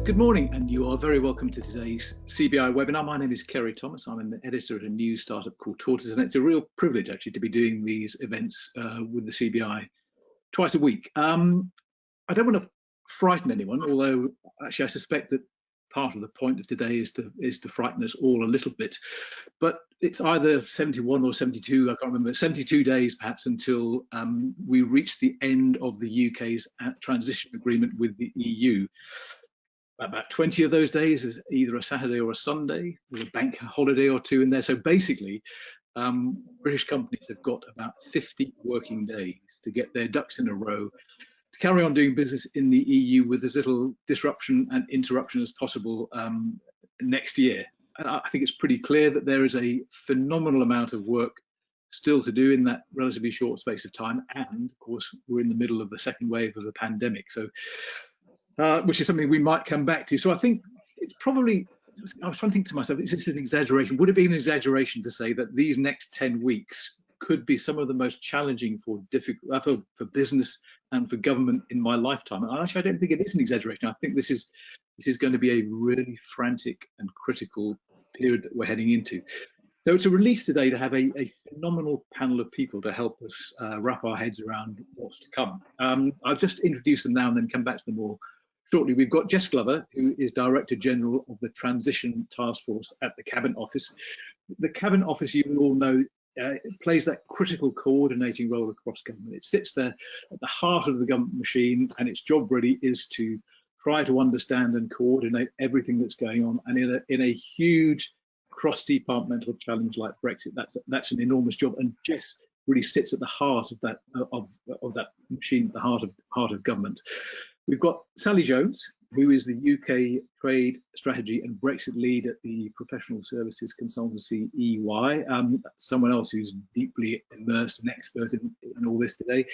Good morning, and you are very welcome to today's CBI webinar. My name is Kerry Thomas. I'm an editor at a new startup called Tortoise, and it's a real privilege actually to be doing these events with the CBI twice a week. I don't want to frighten anyone, although actually I suspect that part of the point of today is to frighten us all a little bit. But it's either 71 or 72, I can't remember, 72 days perhaps until we reach the end of the UK's transition agreement with the EU. About 20 of those days is either a Saturday or a Sunday, with a bank holiday or two in there. So basically, British companies have got about 50 working days to get their ducks in a row, to carry on doing business in the EU with as little disruption and interruption as possible next year. And I think it's pretty clear that there is a phenomenal amount of work still to do in that relatively short space of time. And of course, we're in the middle of the second wave of the pandemic. So which is something we might come back to. So I think it's probably, I was trying to think to myself, is this an exaggeration? Would it be an exaggeration to say that these next 10 weeks could be some of the most challenging for business and for government in my lifetime? And actually, I don't think it is an exaggeration. I think this is going to be a really frantic and critical period that we're heading into. So it's a relief today to have a phenomenal panel of people to help us wrap our heads around what's to come. I'll just introduce them now and then come back to them all shortly. We've got Jess Glover, who is Director General of the Transition Task Force at the Cabinet Office. The Cabinet Office, you will all know, plays that critical coordinating role across government. It sits there at the heart of the government machine, and its job really is to try to understand and coordinate everything that's going on. And in a huge cross-departmental challenge like Brexit, that's an enormous job. And Jess really sits at the heart of that that machine, at the heart of government. We've got Sally Jones, who is the UK Trade Strategy and Brexit lead at the professional services consultancy EY, someone else who's deeply immersed and expert in all this today.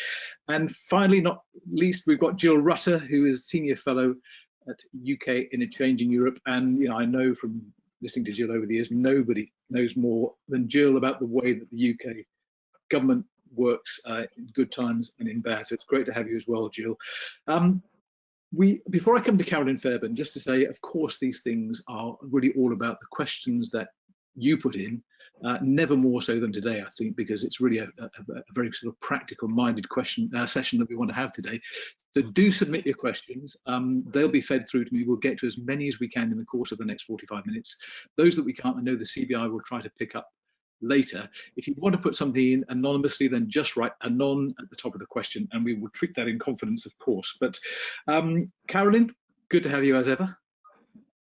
And finally, not least, we've got Jill Rutter, who is Senior Fellow at UK in a Changing Europe. And I know from listening to Jill over the years, nobody knows more than Jill about the way that the UK government works in good times and in bad. So it's great to have you as well, Jill. Before I come to Carolyn Fairbairn, just to say, of course, these things are really all about the questions that you put in, never more so than today, I think, because it's really a very sort of practical-minded session that we want to have today. So do submit your questions. They'll be fed through to me. We'll get to as many as we can in the course of the next 45 minutes. Those that we can't, I know the CBI will try to pick up later. If you want to put something in anonymously, then just write anon at the top of the question, and we will treat that in confidence, of course. But Carolyn, good to have you as ever.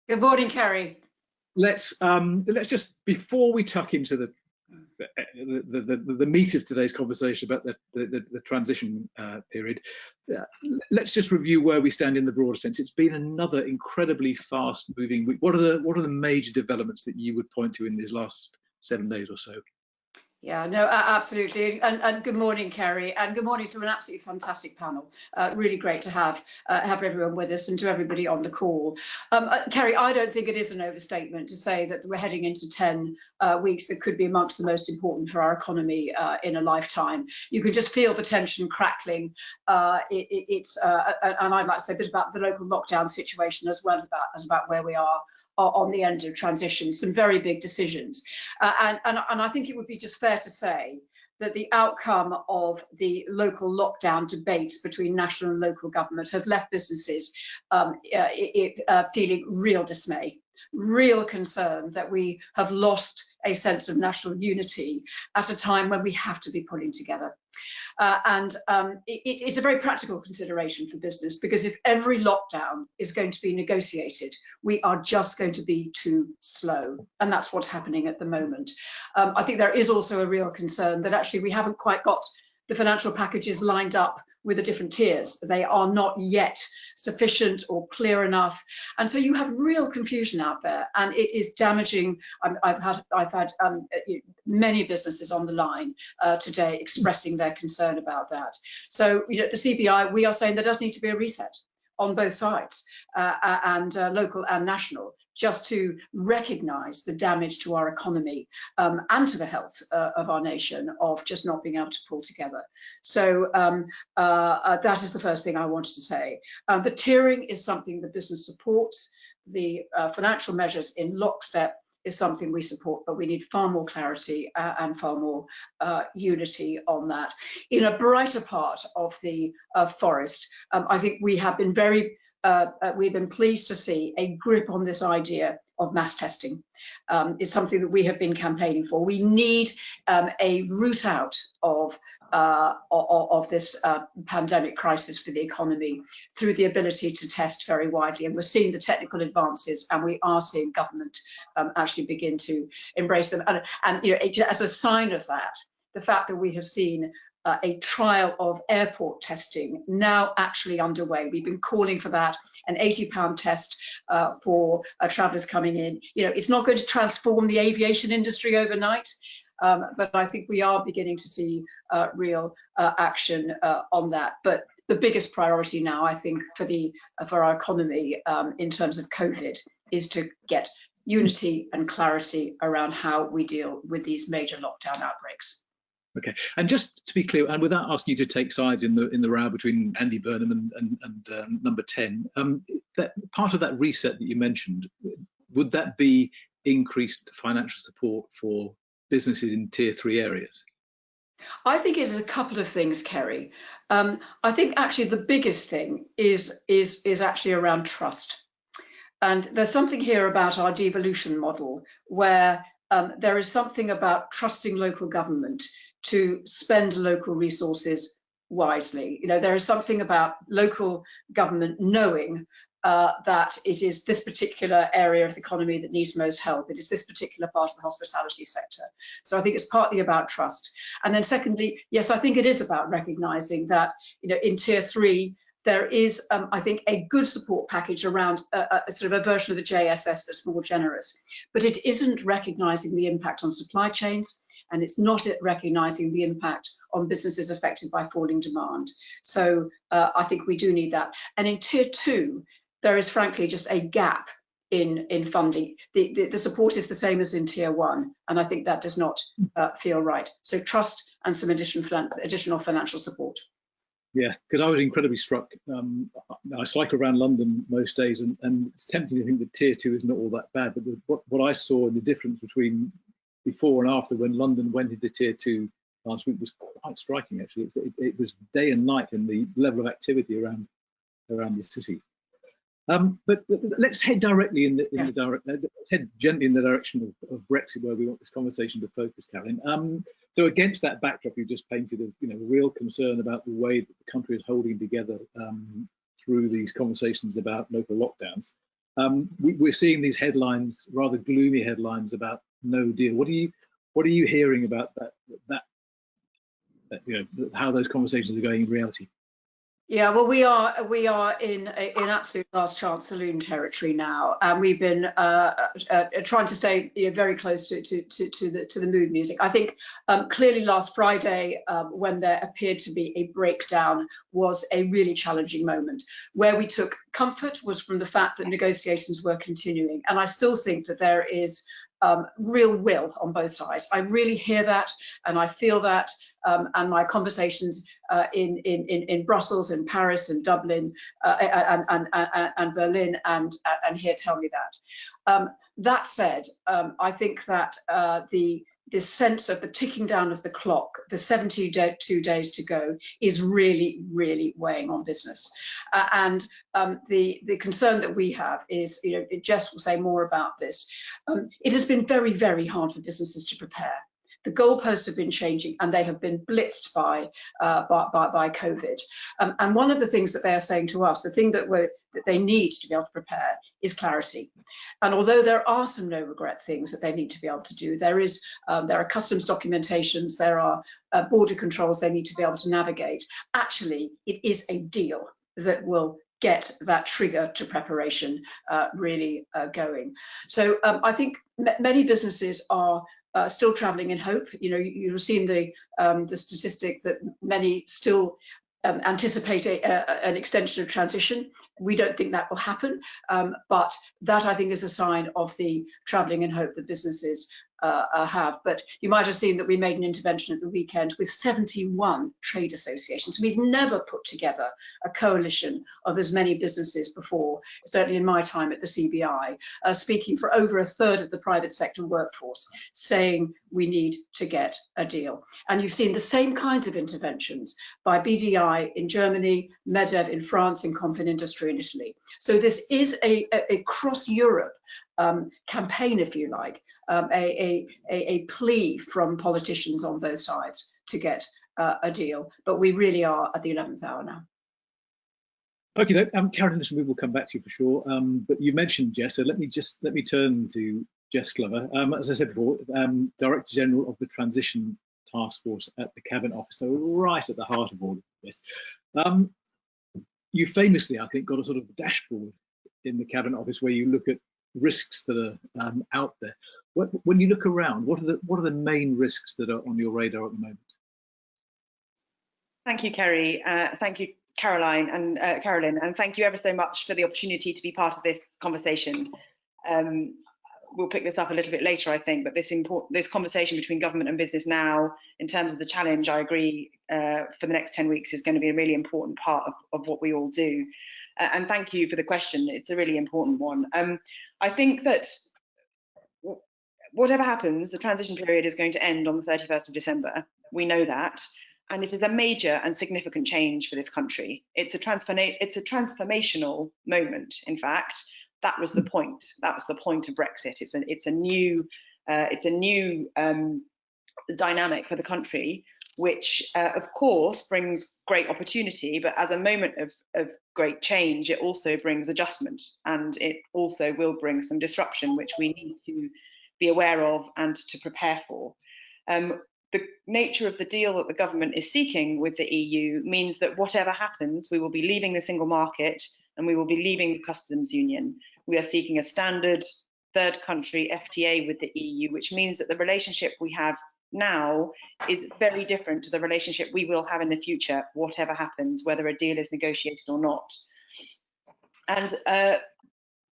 Good morning, Kerry. Let's just, before we tuck into the meat of today's conversation about the transition period, let's just review where we stand in the broader sense. It's been another incredibly fast-moving week. What are the major developments that you would point to in these last 7 days or so? Yeah, no, absolutely. And good morning, Kerry, and good morning to an absolutely fantastic panel. Really great to have everyone with us, and to everybody on the call. Kerry, I don't think it is an overstatement to say that we're heading into 10 weeks that could be amongst the most important for our economy in a lifetime. You can just feel the tension crackling. And I'd like to say a bit about the local lockdown situation as well as about where we are on the end of transition. Some very big decisions, and I think it would be just fair to say that the outcome of the local lockdown debates between national and local government have left businesses feeling real dismay, real concern that we have lost a sense of national unity at a time when we have to be pulling together. It's a very practical consideration for business, because if every lockdown is going to be negotiated, we are just going to be too slow. And that's what's happening at the moment. I think there is also a real concern that actually we haven't quite got the financial packages lined up with the different tiers. They are not yet sufficient or clear enough, and so you have real confusion out there, and it is damaging. I've had many businesses on the line today expressing their concern about that. So the CBI, we are saying there does need to be a reset on both sides, and local and national, just to recognise the damage to our economy and to the health of our nation of just not being able to pull together. So that is the first thing I wanted to say. The tiering is something the business supports. the financial measures in lockstep is something we support, but we need far more clarity and far more unity on that. In a brighter part of the forest, I think we have been we've been pleased to see a grip on this idea of mass testing. Is something that we have been campaigning for. We need a route out of this pandemic crisis for the economy through the ability to test very widely. And we're seeing the technical advances, and we are seeing government actually begin to embrace them. And you know, as a sign of that, the fact that we have seen a trial of airport testing now actually underway. We've been calling for that, an £80 test for travellers coming in. You know, it's not going to transform the aviation industry overnight, but I think we are beginning to see real action on that. But the biggest priority now, I think, for our economy in terms of COVID is to get unity and clarity around how we deal with these major lockdown outbreaks. Okay, and just to be clear, and without asking you to take sides in the row between Andy Burnham and number 10, that part of that reset that you mentioned, would that be increased financial support for businesses in tier 3 areas? I think it is a couple of things, Kerry. I think actually the biggest thing is actually around trust. And there's something here about our devolution model where there is something about trusting local government to spend local resources wisely. You know, there is something about local government knowing that it is this particular area of the economy that needs most help. It is this particular part of the hospitality sector. So I think it's partly about trust. And then secondly, yes, I think it is about recognizing that, you know, in tier 3, there is, I think, a good support package around a sort of a version of the JSS that's more generous, but it isn't recognizing the impact on supply chains, and it's not recognizing the impact on businesses affected by falling demand. So I think we do need that. And in tier 2, there is frankly just a gap in funding. The support is the same as in tier 1, and I think that does not feel right. So trust and some additional financial support. Yeah, because I was incredibly struck. I cycle around London most days, and it's tempting to think that tier 2 is not all that bad. But what I saw in the difference between before and after when London went into tier 2 last week was quite striking. Actually, it was day and night in the level of activity around the city. But let's head directly let's head gently in the direction of Brexit, where we want this conversation to focus, Karen. So against that backdrop you just painted, of real concern about the way that the country is holding together through these conversations about local lockdowns, we're seeing these headlines, rather gloomy headlines, about no deal. What are you hearing about that how those conversations are going in reality? Yeah, well, we are in absolute last chance saloon territory now, and we've been trying to stay very close to the mood music. I think clearly last Friday, when there appeared to be a breakdown, was a really challenging moment. Where we took comfort was from the fact that negotiations were continuing, and I still think that there is real will on both sides. I really hear that, and I feel that. And my conversations in Brussels and Paris and Dublin and Berlin and here tell me that. That said, I think that this sense of the ticking down of the clock, the 72 days to go, is really, really weighing on business. And the concern that we have is, Jess will say more about this. It has been very, very hard for businesses to prepare. The goalposts have been changing, and they have been blitzed by COVID. And one of the things that they are saying to us, the thing that they need to be able to prepare, is clarity. And although there are some no regret things that they need to be able to do, there are customs documentations, there are border controls they need to be able to navigate. Actually, it is a deal that will get that trigger to preparation really going. So I think many businesses are still traveling in hope. You've seen the statistic that many still anticipate an extension of transition. We don't think that will happen, but that, I think, is a sign of the traveling in hope that businesses have. But you might have seen that we made an intervention at the weekend with 71 trade associations. We've never put together a coalition of as many businesses before, certainly in my time at the CBI, speaking for over a third of the private sector workforce, saying we need to get a deal. And you've seen the same kinds of interventions by BDI in Germany, MEDEV in France, and Confin Industry in Italy. So this is a cross-Europe campaign, if you like, a plea from politicians on both sides to get a deal. But we really are at the 11th hour now. Okay, Karen, listen, we will come back to you for sure. But you mentioned Jess, so let me turn to Jess Glover. As I said before, Director General of the Transition Task Force at the Cabinet Office, so right at the heart of all of this. You famously, I think, got a sort of dashboard in the Cabinet Office where you look at risks that are out there. When you look around, what are the main risks that are on your radar at the moment? Thank you, Kerry. Thank you, Carolyn, and thank you ever so much for the opportunity to be part of this conversation. We'll pick this up a little bit later, I think, but this conversation between government and business now, in terms of the challenge, I agree, for the next 10 weeks is going to be a really important part of what we all do. And thank you for the question. It's a really important one. I think that whatever happens, the transition period is going to end on the 31st of December. We know that. And it is a major and significant change for this country. It's a transformational moment, in fact. That was the point. That was the point of Brexit. It's a new dynamic for the country, which of course brings great opportunity, but as a moment of great change, it also brings adjustment, and it also will bring some disruption, which we need to be aware of and to prepare for. The nature of the deal that the government is seeking with the EU means that whatever happens, we will be leaving the single market and we will be leaving the customs union. We are seeking a standard third country FTA with the EU, which means that the relationship we have now is very different to the relationship we will have in the future, whatever happens, whether a deal is negotiated or not. And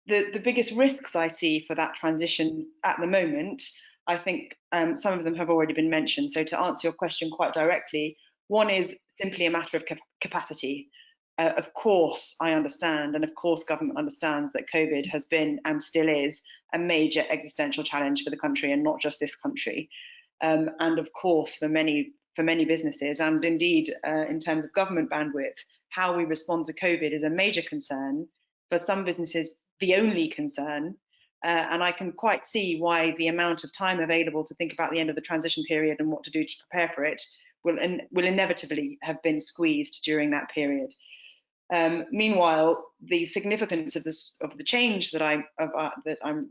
the biggest risks I see for that transition at the moment, I think some of them have already been mentioned. So to answer your question quite directly, one is simply a matter of capacity. Of course, I understand, and of course government understands that COVID has been and still is a major existential challenge for the country, and not just this country. And of course, for many businesses, and indeed in terms of government bandwidth, how we respond to COVID is a major concern. For some businesses, the only concern. And I can quite see why the amount of time available to think about the end of the transition period and what to do to prepare for it will inevitably have been squeezed during that period. Meanwhile, the significance of the change that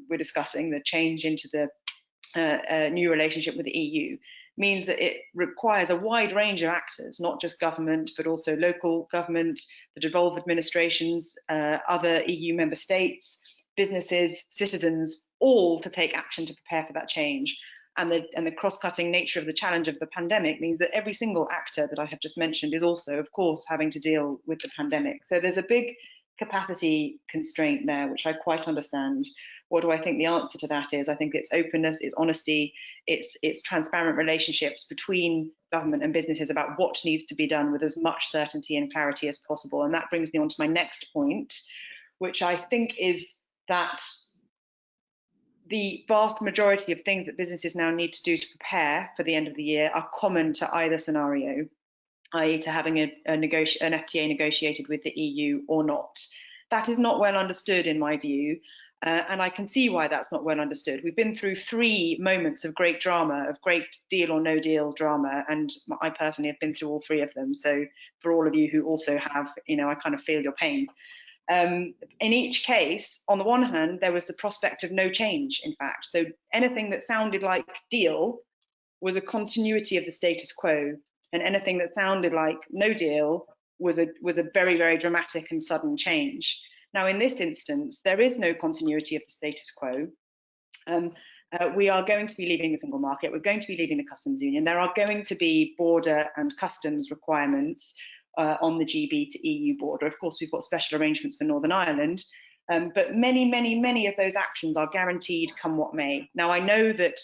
we're discussing, the change into the new relationship with the EU, means that it requires a wide range of actors, not just government, but also local government, the devolved administrations, other EU member states, businesses, citizens, all to take action to prepare for that change. And the cross-cutting nature of the challenge of the pandemic means that every single actor that I have just mentioned is also, of course, having to deal with the pandemic. So there's a big capacity constraint there, which I quite understand. What do I think the answer to that is? I think it's openness, it's honesty, it's transparent relationships between government and businesses about what needs to be done with as much certainty and clarity as possible. And that brings me on to my next point, which I think is that the vast majority of things that businesses now need to do to prepare for the end of the year are common to either scenario, i.e. to having an FTA negotiated with the EU or not. That is not well understood in my view, and I can see why that's not well understood. We've been through 3 moments of great drama, of great deal or no deal drama, and I personally have been through all 3 of them. So for all of you who also have, I kind of feel your pain. In each case, on the one hand, there was the prospect of no change, in fact. So anything that sounded like deal was a continuity of the status quo, and anything that sounded like no deal was a very, very dramatic and sudden change. Now, in this instance, there is no continuity of the status quo. We are going to be leaving the single market. We're going to be leaving the customs union. There are going to be border and customs requirements on the GB to EU border. Of course, we've got special arrangements for Northern Ireland, but many of those actions are guaranteed come what may. Now, I know that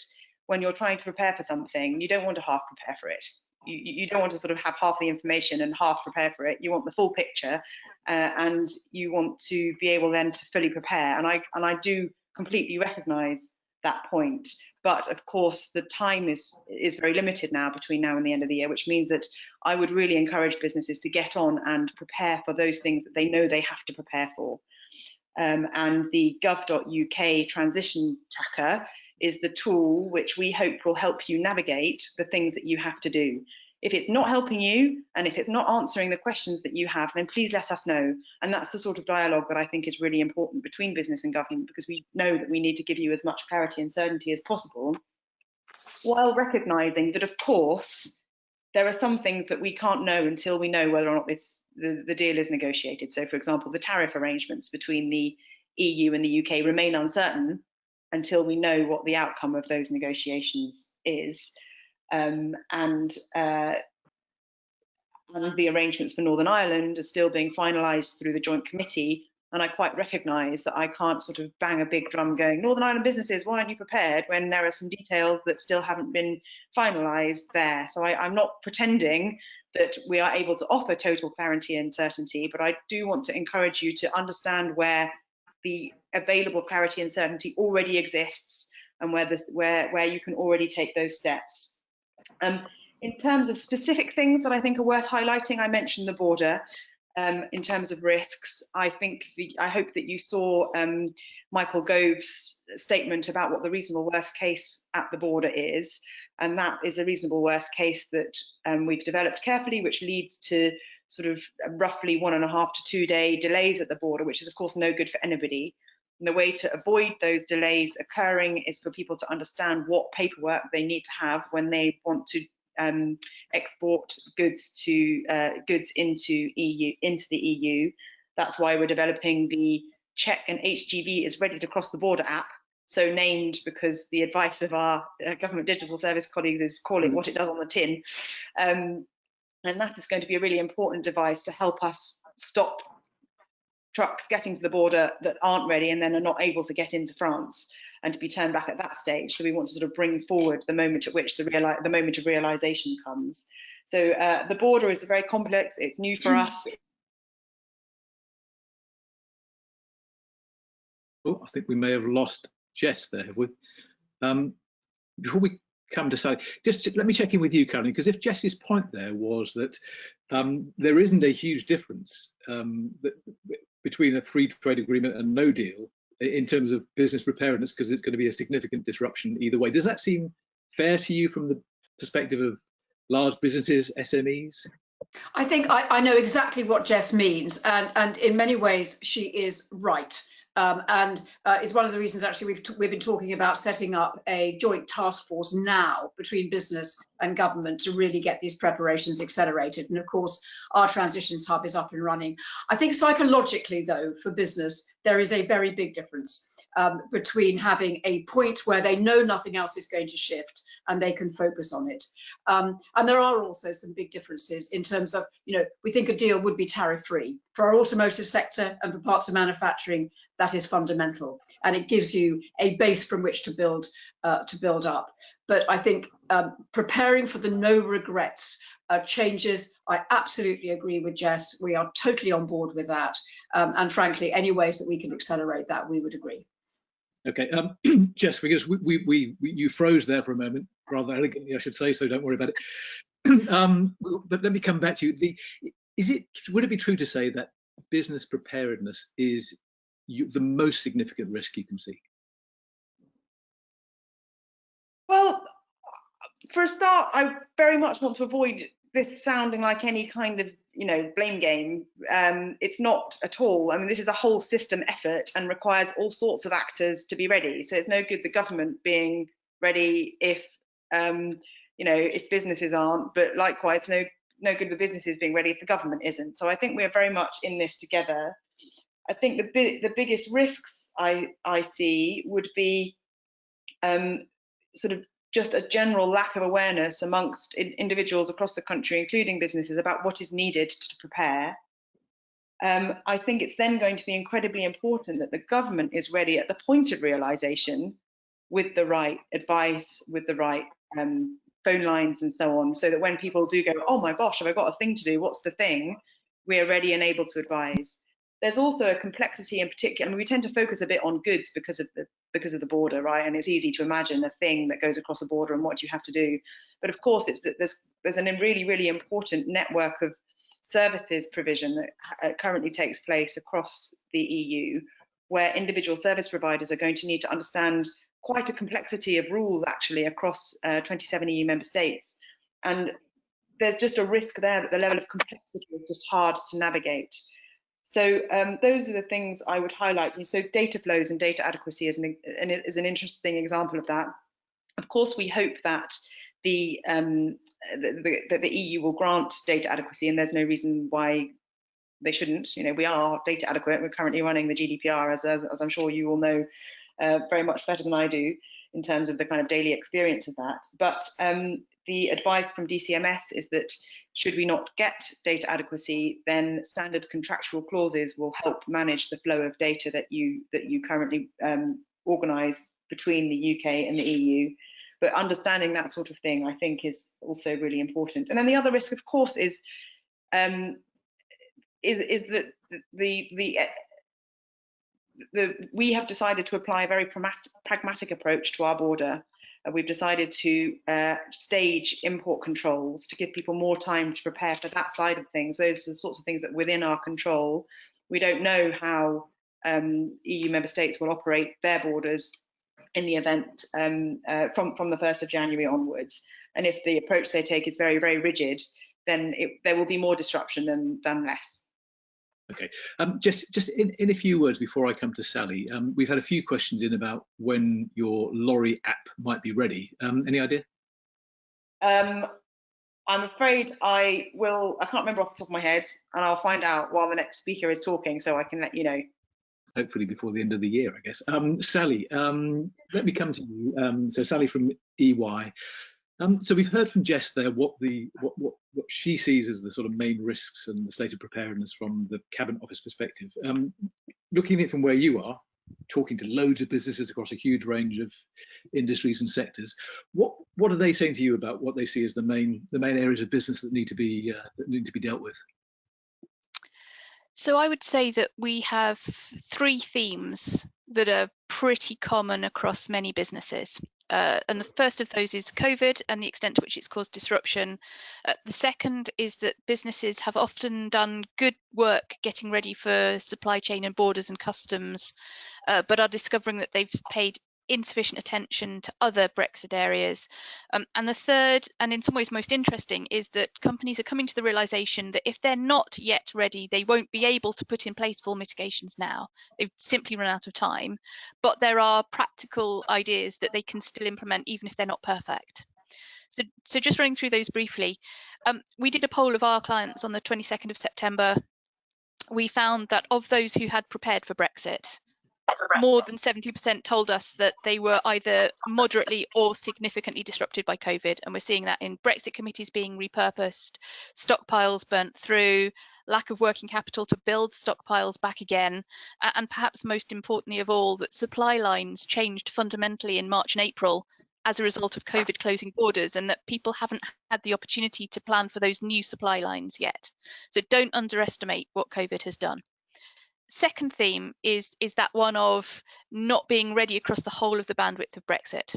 when you're trying to prepare for something, you don't want to half prepare for it. You don't want to sort of have half the information and half prepare for it. You want the full picture, and you want to be able then to fully prepare. And I do completely recognise that point. But of course, the time is very limited now between now and the end of the year, which means that I would really encourage businesses to get on and prepare for those things that they know they have to prepare for. And the gov.uk transition tracker is the tool which we hope will help you navigate the things that you have to do. If it's not helping you, and if it's not answering the questions that you have, then please let us know. And that's the sort of dialogue that I think is really important between business and government, because we know that we need to give you as much clarity and certainty as possible, while recognising that, of course, there are some things that we can't know until we know whether or not the deal is negotiated. So, for example, the tariff arrangements between the EU and the UK remain uncertain until we know what the outcome of those negotiations is. And the arrangements for Northern Ireland are still being finalised through the Joint Committee. And I quite recognise that I can't sort of bang a big drum going, Northern Ireland businesses, why aren't you prepared, when there are some details that still haven't been finalised there. So I'm not pretending that we are able to offer total clarity and certainty, but I do want to encourage you to understand where the available clarity and certainty already exists, and where you can already take those steps. In terms of specific things that I think are worth highlighting, I mentioned the border. In terms of risks, I hope that you saw Michael Gove's statement about what the reasonable worst case at the border is, and that is a reasonable worst case that we've developed carefully, which leads to sort of roughly 1.5 to 2 day delays at the border, which is of course no good for anybody. And the way to avoid those delays occurring is for people to understand what paperwork they need to have when they want to export goods into the EU. That's why we're developing the Check and HGV is ready to cross the border app, so named because the advice of our government digital service colleagues is call it what it does on the tin. And that is going to be a really important device to help us stop trucks getting to the border that aren't ready and then are not able to get into France, and to be turned back at that stage. So we want to sort of bring forward the moment at which the moment of realisation comes. So the border is very complex, it's new for us. Oh, I think we may have lost Jess there, have we? Before we come to Sally, just let me check in with you, Caroline, because if Jess's point there was that there isn't a huge difference between a free trade agreement and no deal in terms of business preparedness, because it's going to be a significant disruption either way. Does that seem fair to you from the perspective of large businesses, SMEs? I think I know exactly what Jess means, and in many ways she is right. And it's one of the reasons actually we've been talking about setting up a joint task force now between business and government to really get these preparations accelerated. And of course, our transitions hub is up and running. I think psychologically, though, for business, there is a very big difference between having a point where they know nothing else is going to shift and they can focus on it. And there are also some big differences in terms of, we think a deal would be tariff-free. For our automotive sector and for parts of manufacturing, that is fundamental, and it gives you a base from which to build up. But I think preparing for the no regrets changes, I absolutely agree with Jess. We are totally on board with that, and frankly, any ways that we can accelerate that, we would agree. Okay, Jess, because you froze there for a moment, rather elegantly, I should say, so don't worry about it. But let me come back to you. Would it be true to say that business preparedness is the most significant risk you can see? Well, for a start, I very much want to avoid this sounding like any kind of blame game. It's not at all. I mean, this is a whole system effort and requires all sorts of actors to be ready. So it's no good the government being ready if if businesses aren't, but likewise no good the businesses being ready if the government isn't. So I think we're very much in this together. I think the biggest risks I see would be sort of just a general lack of awareness amongst individuals across the country, including businesses, about what is needed to prepare. I think it's then going to be incredibly important that the government is ready at the point of realisation with the right advice, with the right phone lines and so on, so that when people do go, oh my gosh, have I got a thing to do? What's the thing? We are ready and able to advise. There's also a complexity in particular. I mean, we tend to focus a bit on goods because of the border, right? And it's easy to imagine a thing that goes across a border and what you have to do. But of course, it's that there's a really, really important network of services provision that currently takes place across the EU, where individual service providers are going to need to understand quite a complexity of rules actually across 27 EU member states. And there's just a risk there that the level of complexity is just hard to navigate. So those are the things I would highlight. So data flows and data adequacy is an interesting example of that. Of course, we hope that the EU will grant data adequacy, and there's no reason why they shouldn't. You know, we are data adequate. We're currently running the GDPR, as I'm sure you all know very much better than I do in terms of the kind of daily experience of that. But the advice from DCMS is that should we not get data adequacy, then standard contractual clauses will help manage the flow of data that you currently organise between the UK and the EU. But understanding that sort of thing, I think, is also really important. And then the other risk, of course, is that we have decided to apply a very pragmatic approach to our border. We've decided to stage import controls to give people more time to prepare for that side of things. Those are the sorts of things that are within our control. We don't know how EU member states will operate their borders in the event from the 1st of January onwards. And if the approach they take is very, very rigid, then there will be more disruption than less. Okay, just in a few words before I come to Sally, we've had a few questions in about when your lorry app might be ready. Any idea? I'm afraid I can't remember off the top of my head, and I'll find out while the next speaker is talking, so I can let you know. Hopefully before the end of the year, I guess. Sally, let me come to you. So Sally from EY. So we've heard from Jess there what she sees as the sort of main risks and the state of preparedness from the Cabinet Office perspective. Looking at it from where you are, talking to loads of businesses across a huge range of industries and sectors, what are they saying to you about what they see as the main areas of business that need to be dealt with? So I would say that we have three themes that are pretty common across many businesses. And the first of those is COVID and the extent to which it's caused disruption. The second is that businesses have often done good work getting ready for supply chain and borders and customs, but are discovering that they've paid insufficient attention to other Brexit areas. And the third, and in some ways most interesting, is that companies are coming to the realization that if they're not yet ready, they won't be able to put in place full mitigations now. They've simply run out of time. But there are practical ideas that they can still implement even if they're not perfect. So just running through those briefly, we did a poll of our clients on the 22nd of September. We found that of those who had prepared for Brexit, more than 70% told us that they were either moderately or significantly disrupted by COVID. And we're seeing that in Brexit committees being repurposed, stockpiles burnt through, lack of working capital to build stockpiles back again, and perhaps most importantly of all, that supply lines changed fundamentally in March and April as a result of COVID closing borders, and that people haven't had the opportunity to plan for those new supply lines yet. So don't underestimate what COVID has done. Second theme is that one of not being ready across the whole of the bandwidth of Brexit.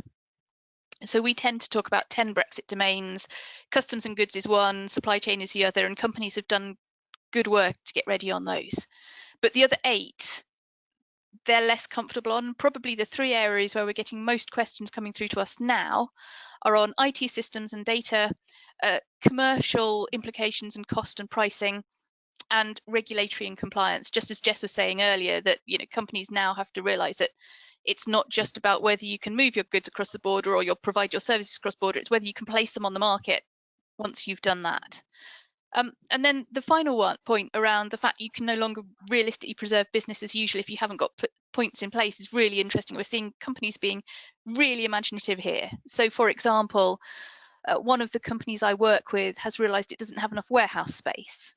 So we tend to talk about 10 Brexit domains. Customs and goods is one, supply chain is the other, and companies have done good work to get ready on those. But the other 8, they're less comfortable on. Probably the 3 areas where we're getting most questions coming through to us now are on IT systems and data, commercial implications and cost and pricing, and regulatory and compliance. Just as Jess was saying earlier, that companies now have to realize that it's not just about whether you can move your goods across the border or you'll provide your services across border, it's whether you can place them on the market once you've done that. And then the final point around the fact you can no longer realistically preserve business as usual if you haven't got points in place is really interesting. We're seeing companies being really imaginative here. So for example, one of the companies I work with has realized it doesn't have enough warehouse space,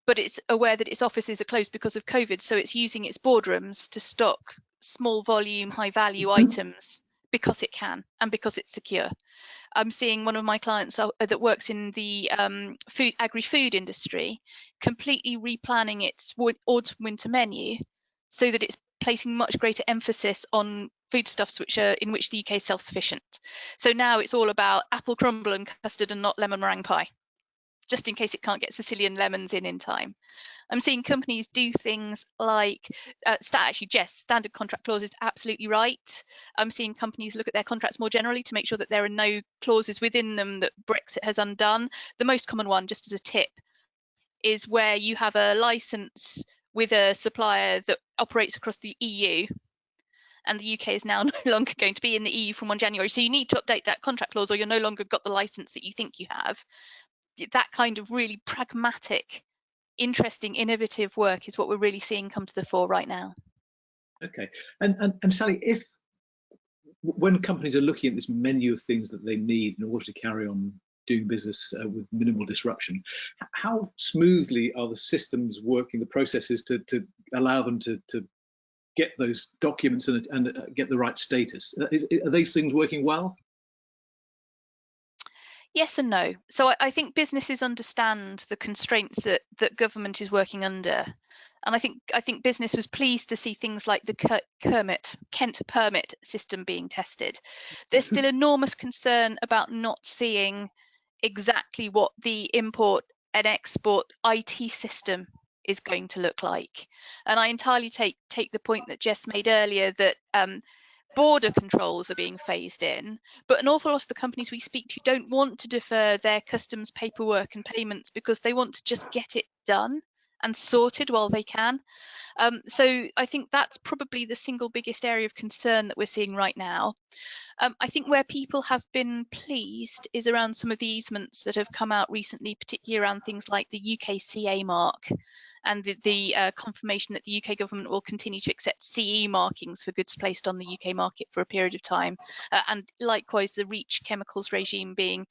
but it's aware that its offices are closed because of COVID, so it's using its boardrooms to stock small volume, high value items because it can and because it's secure. I'm seeing one of my clients that works in the agri-food industry completely replanning its autumn-winter menu so that it's placing much greater emphasis on foodstuffs in which the UK is self-sufficient. So now it's all about apple crumble and custard and not lemon meringue pie, just in case it can't get Sicilian lemons in time. I'm seeing companies do things like, actually, Jess, standard contract clause is absolutely right. I'm seeing companies look at their contracts more generally to make sure that there are no clauses within them that Brexit has undone. The most common one, just as a tip, is where you have a license with a supplier that operates across the EU, and the UK is now no longer going to be in the EU from 1 January. So you need to update that contract clause, or you're no longer got the license that you think you have. That kind of really pragmatic, interesting, innovative work is what we're really seeing come to the fore right now. Okay, and Sally, when companies are looking at this menu of things that they need in order to carry on doing business with minimal disruption, how smoothly are the systems working, the processes to allow them to get those documents and get the right status? Are these things working well? Yes and no. So I think businesses understand the constraints that government is working under. And I think business was pleased to see things like the Kent permit system being tested. There's still enormous concern about not seeing exactly what the import and export IT system is going to look like. And I entirely take the point that Jess made earlier that border controls are being phased in, but an awful lot of the companies we speak to don't want to defer their customs paperwork and payments because they want to just get it done and sorted while they can. So I think that's probably the single biggest area of concern that we're seeing right now. I think where people have been pleased is around some of the easements that have come out recently, particularly around things like the UK CA mark and the confirmation that the UK government will continue to accept CE markings for goods placed on the UK market for a period of time. And likewise, the REACH chemicals regime being,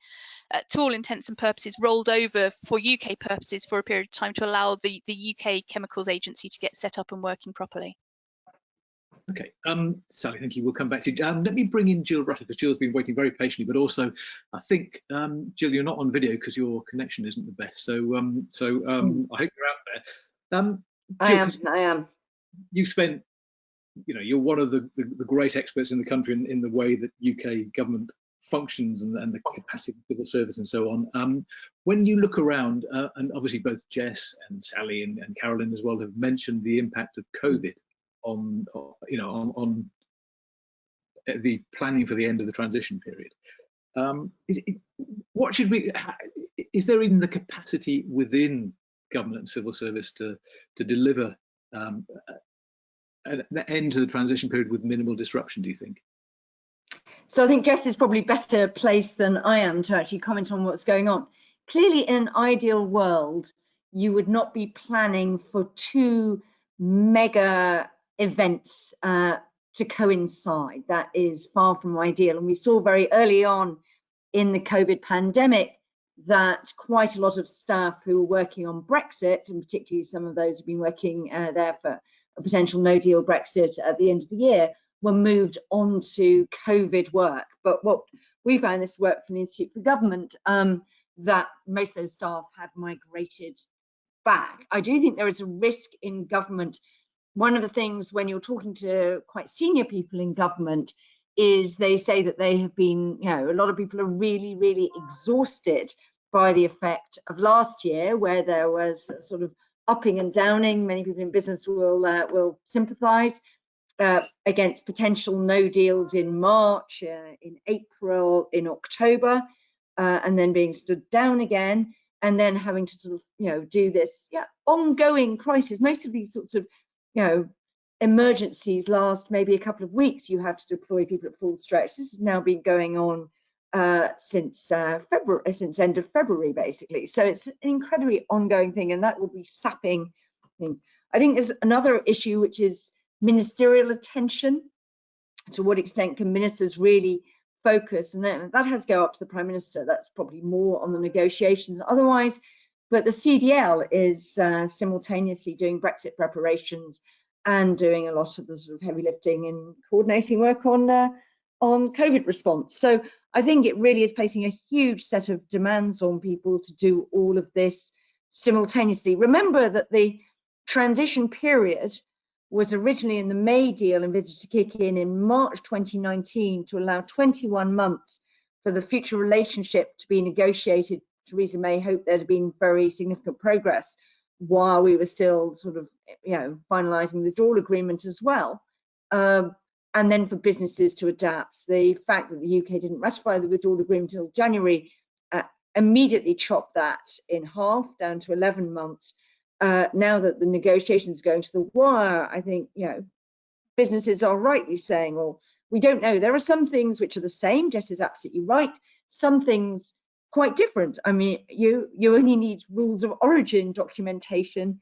to all intents and purposes, rolled over for UK purposes for a period of time to allow the UK Chemicals Agency to get set up and working properly. Okay, Sally, thank you. We'll come back to you. Let me bring in Jill Rutter, because Jill's been waiting very patiently, but also I think, Jill, you're not on video because your connection isn't the best. So, I hope you're out there. Jill, I am. You've spent, you're one of the great experts in the country in the way that UK government functions and the capacity of civil service and so on. When you look around, and obviously both Jess and Sally and Carolyn as well have mentioned the impact of COVID on the planning for the end of the transition period. What should we? Is there even the capacity within government and civil service to deliver an end to the transition period with minimal disruption, do you think? So I think Jess is probably better placed than I am to actually comment on what's going on. Clearly, in an ideal world, you would not be planning for 2 mega events to coincide. That is far from ideal. And we saw very early on in the COVID pandemic that quite a lot of staff who were working on Brexit, and particularly some of those who've been working there for a potential no-deal Brexit at the end of the year, were moved on to COVID work. But what we found, this work from the Institute for Government, that most of those staff have migrated back. I do think there is a risk in government. One of the things when you're talking to quite senior people in government is they say that they have been, a lot of people are really, really exhausted by the effect of last year, where there was sort of upping and downing. Many people in business will sympathise against potential no deals in March, in April, in October, and then being stood down again, and then having to sort of, do this ongoing crisis. Most of these sorts of, emergencies last maybe a couple of weeks. You have to deploy people at full stretch. This has now been going on since February, since end of February, basically. So it's an incredibly ongoing thing, and that will be sapping things. I think there's another issue, which is ministerial attention. To what extent can ministers really focus? And that has to go up to the Prime Minister. That's probably more on the negotiations otherwise. But the CDL is simultaneously doing Brexit preparations and doing a lot of the sort of heavy lifting and coordinating work on on COVID response. So I think it really is placing a huge set of demands on people to do all of this simultaneously. Remember that the transition period was originally in the May deal envisaged to kick in March 2019 to allow 21 months for the future relationship to be negotiated. Theresa May hoped there'd been very significant progress while we were still sort of, finalising the withdrawal agreement as well. And then for businesses to adapt. The fact that the UK didn't ratify the withdrawal agreement until January immediately chopped that in half, down to 11 months. Now that the negotiations are going to the wire, I think, businesses are rightly saying, well, we don't know. There are some things which are the same. Jess is absolutely right. Some things quite different. I mean, you only need rules of origin documentation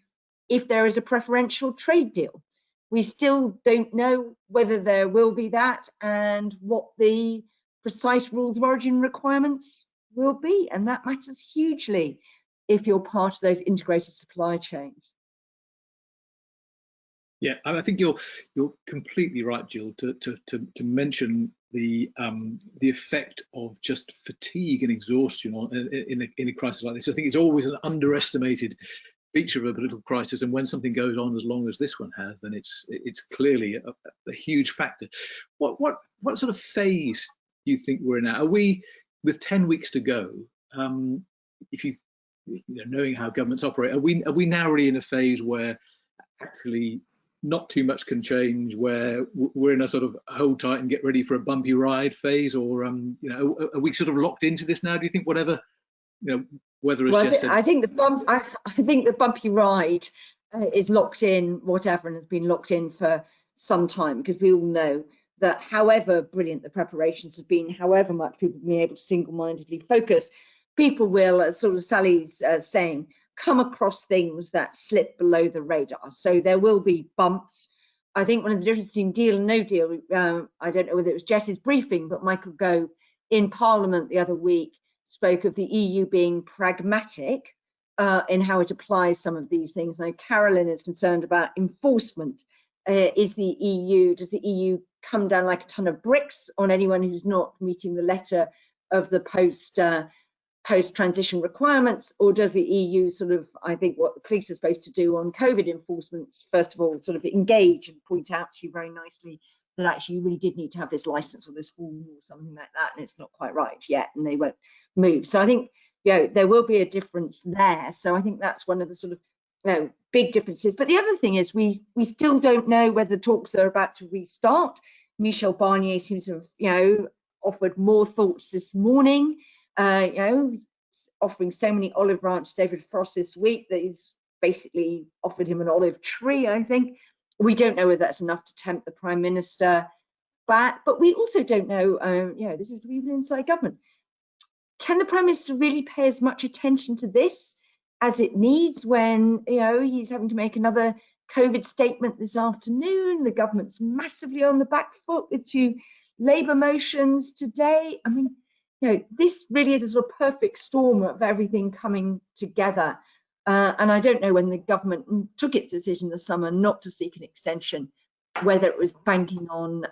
if there is a preferential trade deal. We still don't know whether there will be that and what the precise rules of origin requirements will be. And that matters hugely if you're part of those integrated supply chains. Yeah, I think you're completely right, Jill, to mention the effect of just fatigue and exhaustion in a crisis like this. I think it's always an underestimated feature of a political crisis, and when something goes on as long as this one has, then it's clearly a huge factor. What sort of phase do you think we're in now? Are we, with 10 weeks to go, if you knowing how governments operate, are we now really in a phase where actually not too much can change, where we're in a sort of hold tight and get ready for a bumpy ride phase, or are we sort of locked into this now? Do you think whatever whether it's just I think the bumpy ride is locked in, whatever, and has been locked in for some time, because we all know that however brilliant the preparations have been, however much people have been able to single-mindedly focus, people will, as sort of Sally's saying, come across things that slip below the radar. So there will be bumps. I think one of the differences between deal and no deal, I don't know whether it was Jess's briefing, but Michael Gove in Parliament the other week spoke of the EU being pragmatic in how it applies some of these things. Now, Carolyn is concerned about enforcement. Does the EU come down like a ton of bricks on anyone who's not meeting the letter of the post-transition requirements, or does the EU sort of, I think what the police are supposed to do on COVID enforcements, first of all, sort of engage and point out to you very nicely that actually you really did need to have this license or this form or something like that, and it's not quite right yet, and they won't move. So I think there will be a difference there. So I think that's one of the sort of big differences. But the other thing is we still don't know whether the talks are about to restart. Michel Barnier seems to have offered more thoughts this morning. Offering so many olive branches to David Frost this week that he's basically offered him an olive tree, I think. We don't know whether that's enough to tempt the Prime Minister back, but we also don't know, this is even inside government. Can the Prime Minister really pay as much attention to this as it needs when, he's having to make another COVID statement this afternoon? The government's massively on the back foot with 2 Labour motions today. I mean, this really is a sort of perfect storm of everything coming together. And I don't know when the government took its decision this summer not to seek an extension, whether it was banking on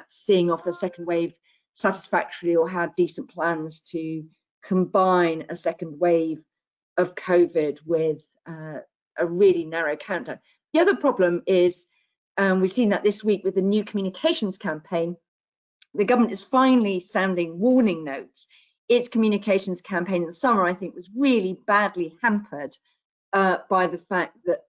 seeing off a second wave satisfactorily or had decent plans to combine a second wave of COVID with a really narrow countdown. The other problem is, we've seen that this week with the new communications campaign, the government is finally sounding warning notes. Its communications campaign in the summer, I think, was really badly hampered by the fact that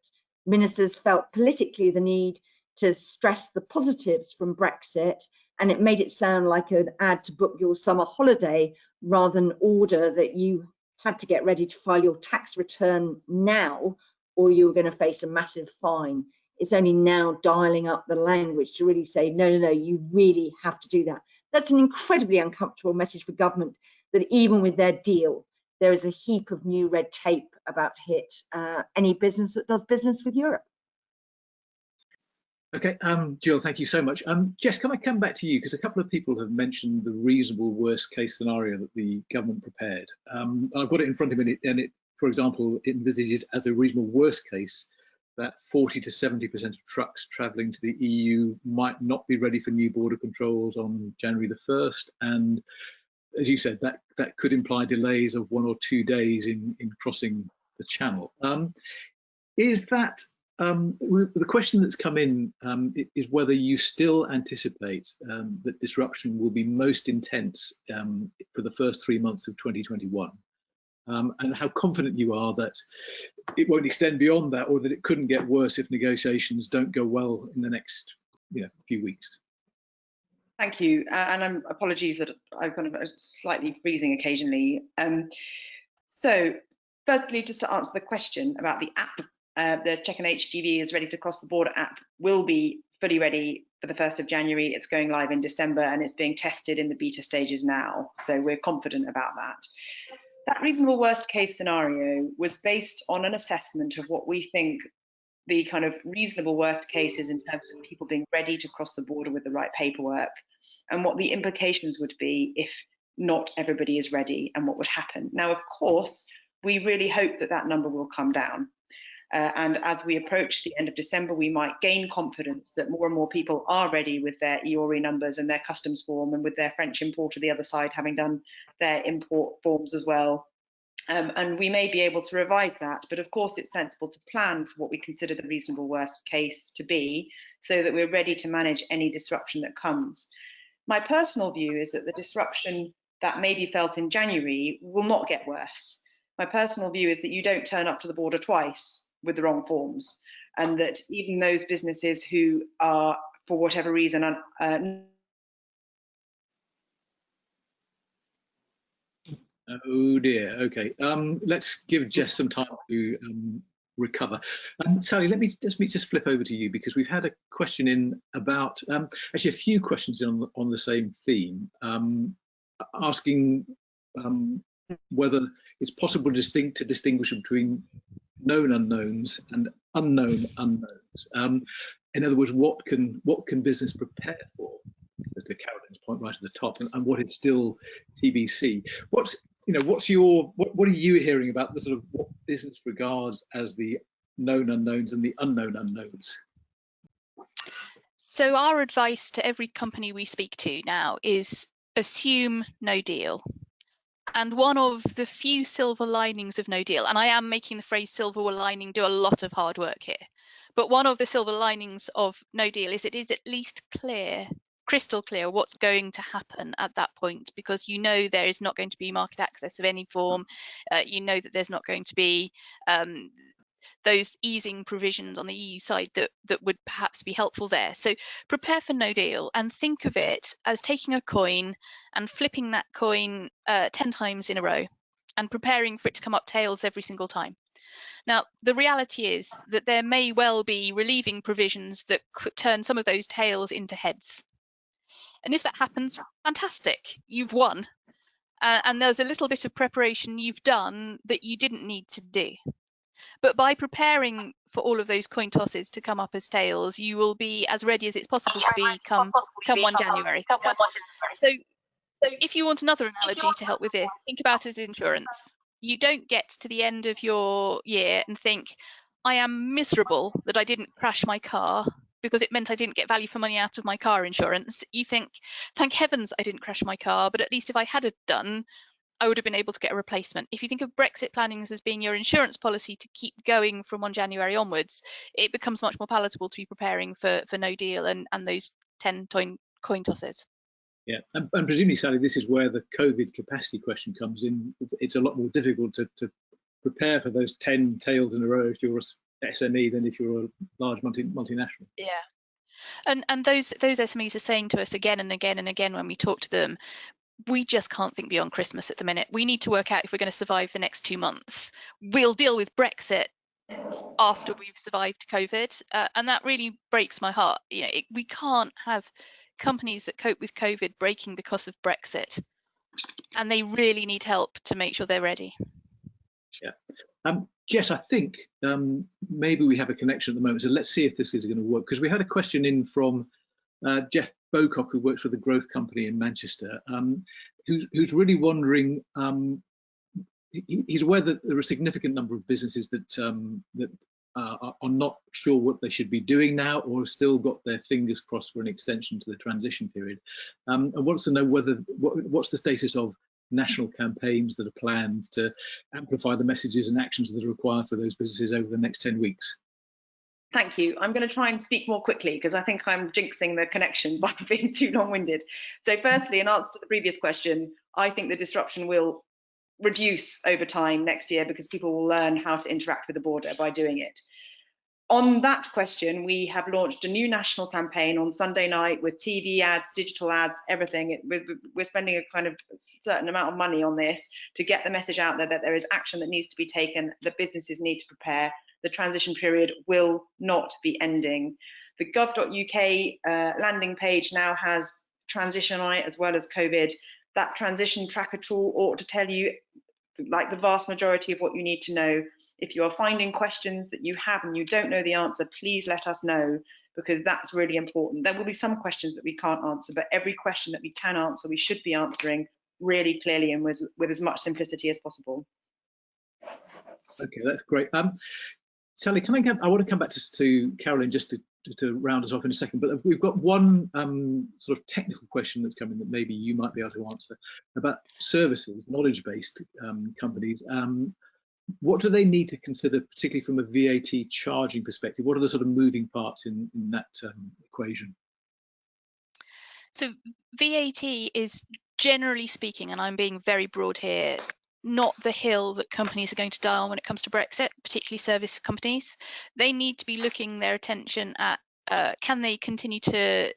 ministers felt politically the need to stress the positives from Brexit, and it made it sound like an ad to book your summer holiday rather than order that you had to get ready to file your tax return now or you were going to face a massive fine. It's only now dialing up the language to really say, no, you really have to do that. That's an incredibly uncomfortable message for government, that even with their deal, there is a heap of new red tape about to hit any business that does business with Europe. Okay, Jill, thank you so much. Jess, can I come back to you? Because a couple of people have mentioned the reasonable worst case scenario that the government prepared. I've got it in front of me, and it, for example, it envisages as a reasonable worst case that 40 to 70% of trucks travelling to the EU might not be ready for new border controls on January the 1st. And as you said, that could imply delays of 1 or 2 days in crossing the channel. Is that the question that's come in is whether you still anticipate that disruption will be most intense for the first 3 months of 2021, and how confident you are that it won't extend beyond that, or that it couldn't get worse if negotiations don't go well in the next few weeks. Thank you, and apologies that I'm kind of slightly freezing occasionally. So, firstly, just to answer the question about the app, the Check and HGV is ready to cross the border app will be fully ready for the 1st of January. It's going live in December and it's being tested in the beta stages now. So we're confident about that. That reasonable worst case scenario was based on an assessment of what we think the kind of reasonable worst case is in terms of people being ready to cross the border with the right paperwork, and what the implications would be if not everybody is ready and what would happen. Now, of course, we really hope that that number will come down. And as we approach the end of December, we might gain confidence that more and more people are ready with their EORI numbers and their customs form, and with their French importer the other side having done their import forms as well. And we may be able to revise that, but of course it's sensible to plan for what we consider the reasonable worst case to be, so that we're ready to manage any disruption that comes. My personal view is that the disruption that may be felt in January will not get worse. My personal view is that you don't turn up to the border twice with the wrong forms, and that even those businesses who are, for whatever reason, Oh dear. Okay. Let's give Jess some time to recover. Sally, let me just flip over to you, because we've had a question in about actually a few questions on the same theme, asking whether it's possible to distinguish between known unknowns and unknown unknowns. In other words, what can business prepare for? To Caroline's point right at the top, and what is still TBC. What are you hearing about the sort of what business regards as the known unknowns and the unknown unknowns? So our advice to every company we speak to now is assume no deal. And one of the few silver linings of no deal, and I am making the phrase silver lining do a lot of hard work here, but one of the silver linings of no deal is it is at least crystal clear what's going to happen at that point, because you know there is not going to be market access of any form. You know that there's not going to be those easing provisions on the EU side that would perhaps be helpful there. So prepare for no deal and think of it as taking a coin and flipping that coin 10 times in a row and preparing for it to come up tails every single time. Now, the reality is that there may well be relieving provisions that could turn some of those tails into heads. And if that happens, fantastic, you've won. And there's a little bit of preparation you've done that you didn't need to do. But by preparing for all of those coin tosses to come up as tails, you will be as ready as it's possible to be come 1 January. So if you want another analogy to help with this, think about it as insurance. You don't get to the end of your year and think, I am miserable that I didn't crash my car because it meant I didn't get value for money out of my car insurance. You think, thank heavens I didn't crash my car, but at least if I had done, I would have been able to get a replacement. If you think of Brexit planning as being your insurance policy to keep going from 1 January onwards, it becomes much more palatable to be preparing for no deal and those 10 coin tosses. Yeah, and presumably, Sally, this is where the COVID capacity question comes in. It's a lot more difficult to prepare for those 10 tails in a row if you're a SME than if you're a large multinational. Yeah. And those SMEs are saying to us again and again and again when we talk to them, we just can't think beyond Christmas at the minute. We need to work out if we're going to survive the next 2 months. We'll deal with Brexit after we've survived COVID, and that really breaks my heart. We can't have companies that cope with COVID breaking because of Brexit, and they really need help to make sure they're ready. Yeah. Jess, I think maybe we have a connection at the moment, so let's see if this is going to work, because we had a question in from Jeff Bocock, who works for the growth company in Manchester, who's really wondering. He's aware that there are a significant number of businesses that are not sure what they should be doing now, or have still got their fingers crossed for an extension to the transition period, and wants to know what's the status of national campaigns that are planned to amplify the messages and actions that are required for those businesses over the next 10 weeks. Thank you. I'm going to try and speak more quickly because I think I'm jinxing the connection by being too long-winded. So firstly, in answer to the previous question, I think the disruption will reduce over time next year because people will learn how to interact with the border by doing it. On that question, we have launched a new national campaign on Sunday night with TV ads, digital ads, everything. We're spending a kind of certain amount of money on this to get the message out there that there is action that needs to be taken, that businesses need to prepare. The transition period will not be ending. The gov.uk landing page now has transition on it as well as COVID. That transition tracker tool ought to tell you, like, the vast majority of what you need to know. If you are finding questions that you have and you don't know the answer, please let us know, because that's really important. There will be some questions that we can't answer, but every question that we can answer, we should be answering really clearly and with as much simplicity as possible. Okay, that's great. Sally, I want to come back to Carolyn just to round us off in a second, but we've got one sort of technical question that's coming that maybe you might be able to answer about services, knowledge-based companies. What do they need to consider, particularly from a VAT charging perspective? What are the sort of moving parts in that equation? So VAT is, generally speaking, and I'm being very broad here, not the hill that companies are going to die on when it comes to Brexit, particularly service companies. They need to be looking their attention at can they continue to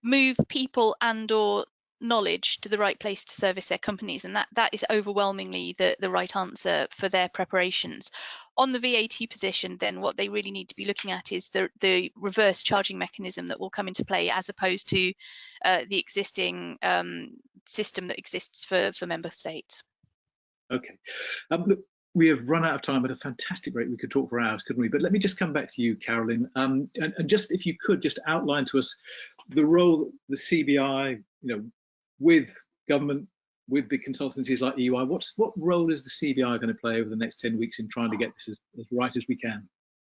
move people and or knowledge to the right place to service their companies, and that is overwhelmingly the right answer for their preparations. On the VAT position, then what they really need to be looking at is the reverse charging mechanism that will come into play, as opposed to the existing system that exists for member states. Okay. Look, we have run out of time at a fantastic rate. We could talk for hours, couldn't we? But let me just come back to you, Carolyn, and just, if you could, just outline to us the role the CBI, with government, with big consultancies like EY. What role is the CBI going to play over the next 10 weeks in trying to get this as right as we can?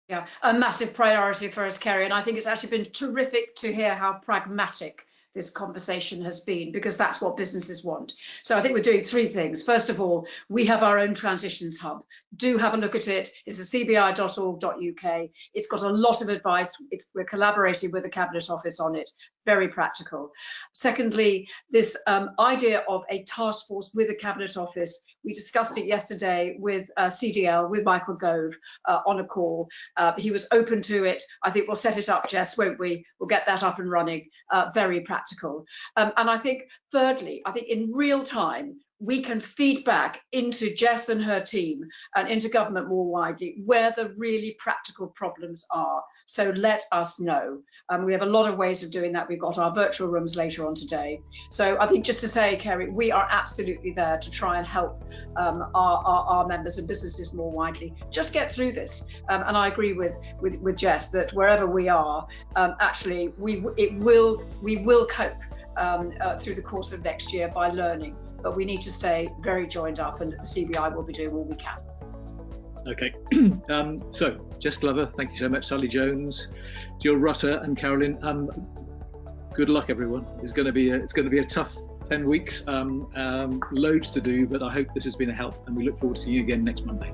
Yeah, a massive priority for us, Kerry, and I think it's actually been terrific to hear how pragmatic this conversation has been, because that's what businesses want. So I think we're doing three things. First of all, we have our own transitions hub. Do have a look at it. It's cbi.org.uk. It's got a lot of advice. We're collaborating with the Cabinet Office on it. Very practical. Secondly, this idea of a task force with the Cabinet Office. We discussed it yesterday with CDL, with Michael Gove on a call. He was open to it. I think we'll set it up, Jess, won't we? We'll get that up and running. Very practical. And I think, thirdly, I think in real time, we can feed back into Jess and her team and into government more widely where the really practical problems are. So let us know. We have a lot of ways of doing that. We've got our virtual rooms later on today. So I think, just to say, Kerry, we are absolutely there to try and help our members and businesses more widely. Just get through this. And I agree with Jess that wherever we are, actually, we will cope through the course of next year by learning. But we need to stay very joined up, and the CBI will be doing all we can. Okay. So, Jess Glover, thank you so much. Sally Jones, Jill Rutter, and Carolyn. Good luck, everyone. It's going to be a tough 10 weeks. Loads to do, but I hope this has been a help, and we look forward to seeing you again next Monday.